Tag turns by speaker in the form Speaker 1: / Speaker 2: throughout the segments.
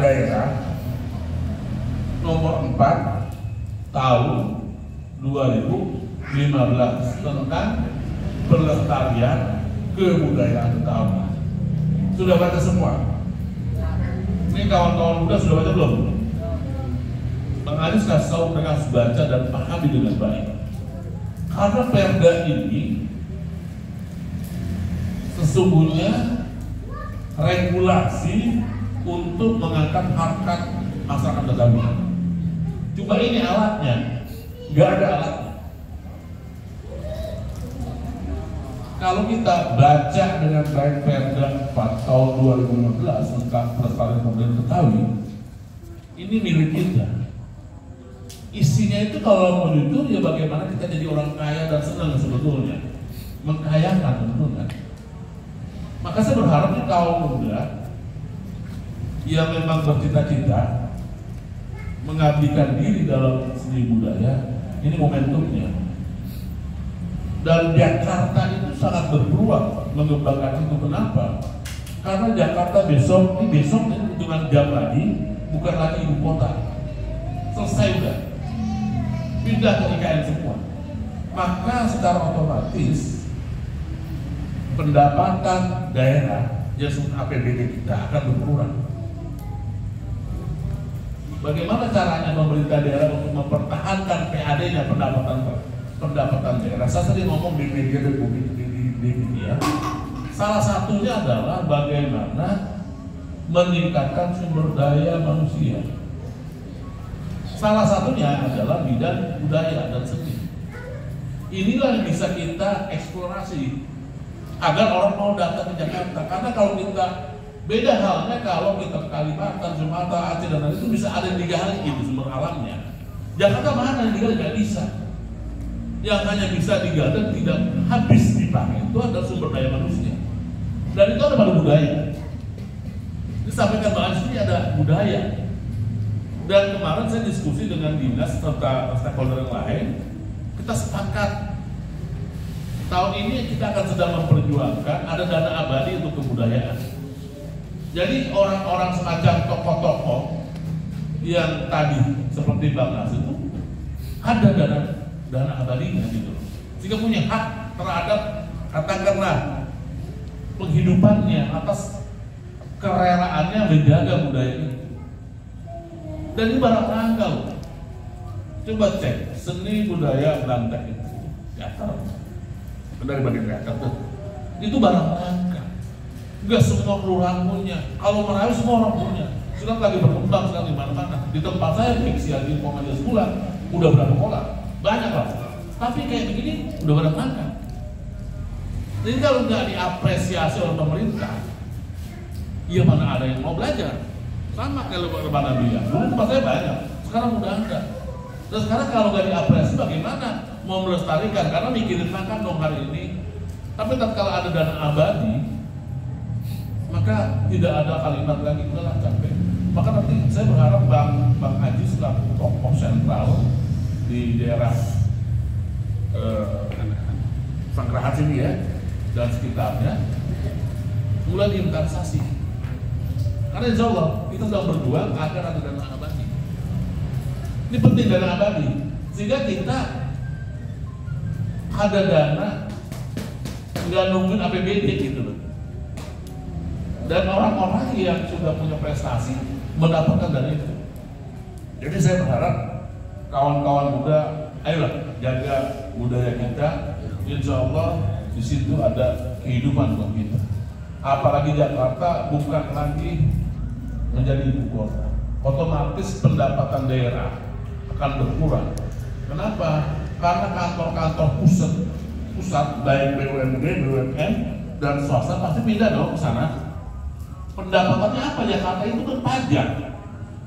Speaker 1: daerah nomor 4 tahun 2015 tentang pelestarian kebudayaan Betawi. Sudah baca semua? Ini kawan-kawan muda sudah baca belum? Bang Aris kasih tahu mereka harus baca dan pahami dengan baik. Karena perda ini sesungguhnya regulasi untuk mengangkat harkat masyarakat Betawi. Cuma ini alatnya, nggak ada alatnya. Kalau kita baca dengan baik perda 4 tahun 2015 tentang pelestarian kebudayaan Betawi, ini milik kita. Isinya itu kalau mau jujur ya bagaimana kita jadi orang kaya dan senang sebetulnya, mengkayakan tentunya. Maka saya berharap nih kaum muda yang memang bercita-cita mengabdikan diri dalam seni budaya, ini momentumnya. Dan Jakarta itu sangat berpeluang mengembangkan itu. Kenapa? Karena Jakarta besok hitungan jam lagi bukan lagi ibu kota. Selesai udah. Pindah ke IKN semua. Maka secara otomatis pendapatan daerah yang APBD kita akan berkurang. Bagaimana caranya pemerintah daerah untuk mempertahankan PAD-nya, pendapatan daerah? Saya sering ngomong di media di media. Salah satunya adalah bagaimana meningkatkan sumber daya manusia. Salah satunya adalah bidang budaya dan seni. Inilah yang bisa kita eksplorasi agar orang mau datang ke Jakarta. Karena kalau kita beda halnya kalau kita ke Kalimantan, Sumatera, Aceh dan lain itu bisa ada yang digali itu sumber alamnya. Jakarta mana yang digali? Nggak bisa. Yang hanya bisa digali dan tidak habis dipakai itu adalah sumber daya manusia. Dan itu ada pada budaya. Disampaikan Bang Aris ini ada budaya. Dan kemarin saya diskusi dengan dinas serta stakeholder yang lain, kita sepakat tahun ini kita akan sedang memperjuangkan ada dana abadi untuk kebudayaan. Jadi orang-orang semacam tokoh-tokoh yang tadi seperti Bang Aris itu ada dana abadinya gitu, sehingga punya hak terhadap katakanlah penghidupannya atas kerelaannya menjaga budaya itu. Dan ini barang langka loh. Coba cek seni budaya Belanda itu, teater, dari bagian teater tuh, itu barang langka. Enggak semua kelurahan punya. Kalau Merawi semua orang punya. Sekarang lagi berkembang sekarang di mana-mana. Di tempat saya fiksi lagi mau aja sebulan, udah berapa kolam? Banyak lah. Tapi kayak begini udah barang langka. Jadi kalau nggak diapresiasi oleh pemerintah, ya mana ada yang mau belajar. Sama kayak lebaran Nabi ya. Dulu tempat saya banyak, sekarang udah enggak. Dan sekarang kalau nggak diapresiasi bagaimana mau melestarikan? Karena mikirin makan dong hari ini. Tapi kalau ada dana abadi, maka tidak ada kalimat lagi udahlah capek. Maka nanti saya berharap Bang Haji selaku tokoh sentral di daerah Sanggrahan sini ya dan sekitarnya mulai diinvestasi. Karena insya Allah kita sedang berjuang agar ada dana abadi. Ini penting dana abadi sehingga kita ada dana nggak nungguin APBD gitu loh. Dan orang-orang yang sudah punya prestasi mendapatkan dari itu. Jadi saya berharap kawan-kawan muda, ayolah jaga budaya kita. Insya Allah di situ ada kehidupan buat kita. Apalagi Jakarta bukan lagi menjadi ibu kota, otomatis pendapatan daerah akan berkurang. Kenapa? Karena kantor-kantor pusat baik BUMD, BUMN dan swasta pasti pindah dong ke sana. Pendapatannya apa? Jakarta itu kan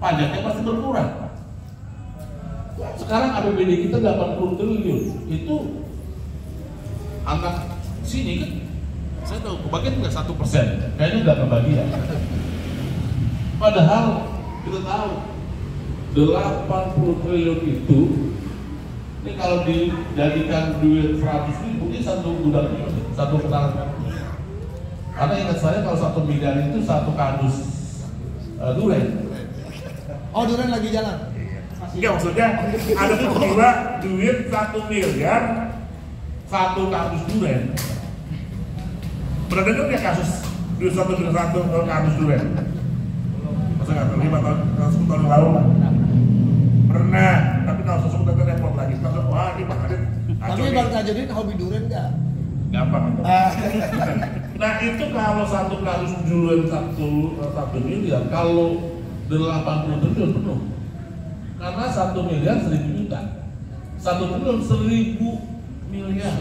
Speaker 1: pajaknya pasti berkurang. Sekarang APBD kita 80 triliun, itu angka sini kan saya tahu kebagian nggak 1%, kayaknya nggak kebagian. Padahal kita tahu 80 triliun itu, ini kalau dijadikan duit 100.000 ini satu gudang, satu kenal. Karena ingat saya kalau 1 miliar itu 1 kardus durian.
Speaker 2: Oh, Duren lagi jalan.
Speaker 1: Enggak, maksudnya ada peristiwa duit 1 miliar 1 kardus duren. Pernah dengar nggak kasus duit 1 miliar 1 kardus duren? Masa nggak tahu 5 tahun, 10 tahun yang lalu lah. Pernah, tapi kalau sesuatu nanti repot lagi. Wah, ini Pak Adit.
Speaker 2: Tapi Bang Tajudin hobi Duren nggak?
Speaker 1: Gampang. Nah itu kalau 1 kardus duren 1 miliar, kalau 80 triliun penuh. Karena 1 miliar 1.000 juta, 1 triliun 1.000 miliar,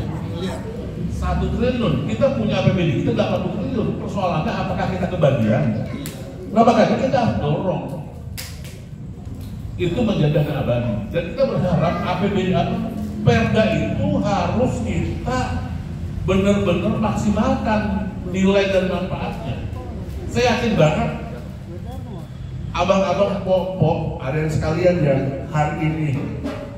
Speaker 1: 1 triliun. Kita punya APBD kita 80 triliun. Persoalannya apakah kita kebagian? Nah makanya kita harus dorong itu menjadi abadi. Dan kita berharap APBD Perda itu harus kita benar-benar maksimalkan nilai dan manfaatnya. Saya yakin banget abang-abang pok-pok ada yang sekalian yang hari ini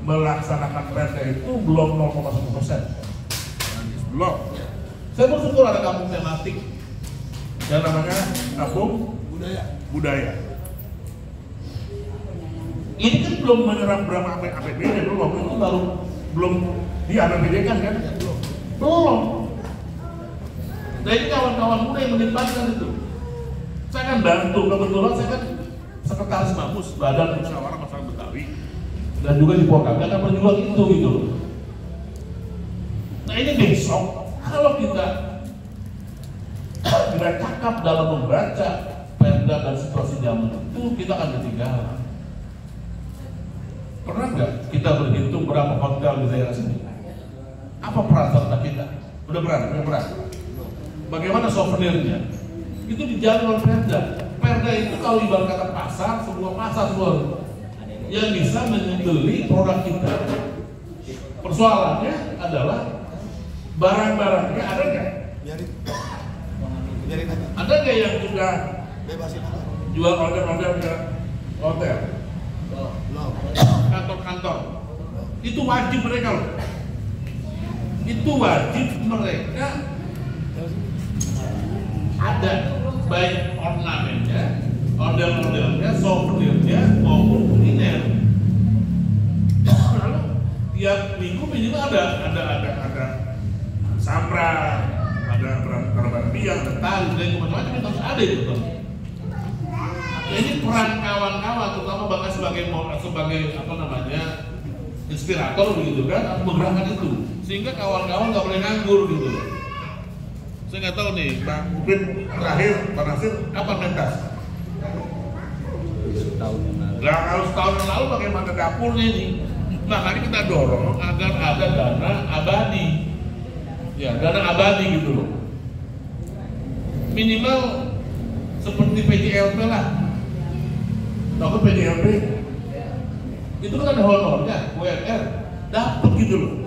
Speaker 1: melaksanakan Perda itu belum 0,1%. Belum. Saya bersyukur ada kampung tematik yang namanya kampung budaya. Ini kan belum menyerap berapa APBD, belum itu belum di APBD kan? Belum. Nah ini kawan-kawan muda yang melibatkan itu. Saya kan bantu, kebetulan saya kan sekretaris Mabus, Badan Musyawarah Masyarakat Betawi, dan juga di Pokam akan berjuang itu gitu. Nah ini besok kalau kita tidak cakap dalam membaca Perda dan situasi zaman itu, kita akan ketinggalan. Pernah nggak kita berhitung berapa hotel di daerah sini? Apa peran serta kita? Udah berat. Bagaimana souvenirnya? Itu dijamin oleh Perda. Perda itu kalau ibarat kata pasar, sebuah pasar yang bisa membeli produk kita. Persoalannya adalah barang-barangnya ada nggak?
Speaker 2: Biarin aja.
Speaker 1: Ada nggak yang juga
Speaker 2: Bebasin aja.
Speaker 1: jual order-order ke hotel?
Speaker 2: Belum.
Speaker 1: Kantor-kantor. Itu wajib mereka loh. Itu wajib mereka ada baik ornamennya, ondel-ondelnya, souvenirnya maupun kuliner. Lalu tiap minggu minimal ada sambra, ada barang biang, ada tali, dan macam-macam itu harus ada itu. Ini peran kawan-kawan, terutama bahkan sebagai apa namanya inspirator begitu kan, harus menggerakkan itu, sehingga kawan-kawan nggak boleh nganggur gitu. Saya nggak tahu nih, Bang Ubin terakhir, Pak Nasir, kapan mentas? Nggak, kalau setahun yang lalu bagaimana dapurnya ini? Nah, mari kita dorong agar ada dana abadi, ya dana abadi gitu loh. Minimal seperti PJLP lah. Tahu PJLP? Itu kan ada honornya, UMR, dapat gitu loh.